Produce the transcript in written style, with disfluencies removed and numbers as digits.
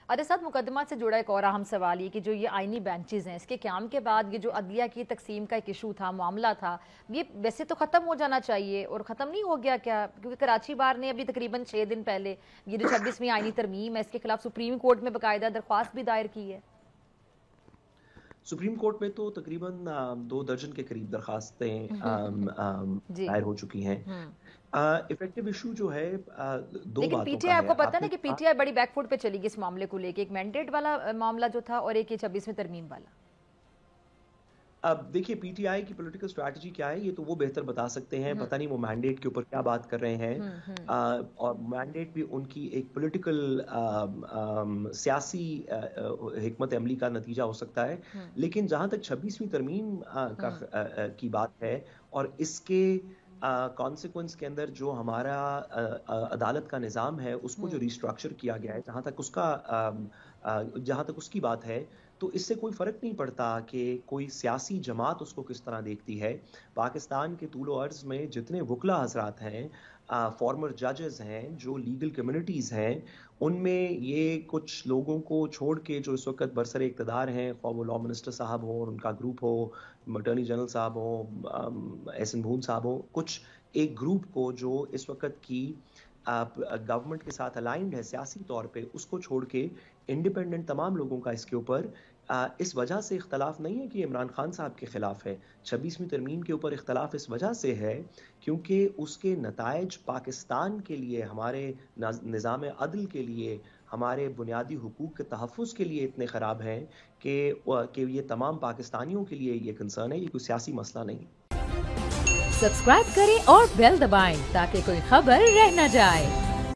اور اس ساتھ مقدمات سے جڑا ایک اور اہم سوال یہ کہ جو یہ آئینی بینچز ہیں اس کے قیام کے بعد یہ جو عدلیہ کی تقسیم کا ایک ایشو تھا، معاملہ تھا، یہ ویسے تو ختم ہو جانا چاہیے اور ختم نہیں ہو گیا کیا؟ کیونکہ کراچی بار نے ابھی تقریباً 6 دن پہلے یہ جو 26ویں آئینی ترمیم ہے اس کے خلاف سپریم کورٹ میں باقاعدہ درخواست بھی دائر کی ہے۔ سپریم کورٹ میں تو تقریباً 2 درجن کے قریب درخواستیں دائر ہو چکی ہیں۔ افیکٹو ایشو جو ہے دو لیکن باتوں پی ٹی کا آئی ہے۔ آپ کو پتہ ہے نا کہ پی ٹی آئی بڑی بیک فوٹ پہ چلی گئی اس معاملے کو لے کے، ایک مینڈیٹ والا معاملہ جو تھا اور ایک یہ 26ویں ترمیم والا۔ اب دیکھیے پی ٹی آئی کی پولیٹیکل اسٹریٹجی کیا ہے یہ تو وہ بہتر بتا سکتے ہیں، پتہ نہیں وہ مینڈیٹ کے اوپر کیا بات کر رہے ہیں، اور مینڈیٹ بھی ان کی ایک پولیٹیکل سیاسی حکمت عملی کا نتیجہ ہو سکتا ہے، لیکن جہاں تک 26ویں ترمیم کی بات ہے اور اس کے کانسیکوینس کے اندر جو ہمارا عدالت کا نظام ہے اس کو جو ریسٹرکچر کیا گیا ہے، جہاں تک اس کی بات ہے تو اس سے کوئی فرق نہیں پڑتا کہ کوئی سیاسی جماعت اس کو کس طرح دیکھتی ہے۔ پاکستان کے طول و عرض میں جتنے وکلا حضرات ہیں، فارمر ججز ہیں، جو لیگل کمیونٹیز ہیں، ان میں یہ کچھ لوگوں کو چھوڑ کے جو اس وقت برسر اقتدار ہیں، خواہ وہ لا منسٹر صاحب ہوں اور ان کا گروپ ہو، اٹارنی جنرل صاحب ہوں، احسن بھون صاحب ہوں، کچھ ایک گروپ کو جو اس وقت کی گورنمنٹ کے ساتھ الائنڈ ہے سیاسی طور پہ، اس کو چھوڑ کے انڈیپینڈنٹ تمام لوگوں کا اس کے اوپر اس وجہ سے اختلاف نہیں ہے کہ عمران خان صاحب کے خلاف ہے۔ 26ویں ترمیم کے اوپر اختلاف اس وجہ سے ہے کیونکہ اس کے نتائج پاکستان کے لیے، ہمارے نظام عدل کے لیے، ہمارے بنیادی حقوق کے تحفظ کے لیے اتنے خراب ہیں کہ یہ تمام پاکستانیوں کے لیے یہ کنسرن ہے، یہ کوئی سیاسی مسئلہ نہیں۔ سبسکرائب کریں اور بیل دبائیں تاکہ کوئی خبر رہ نہ جائے۔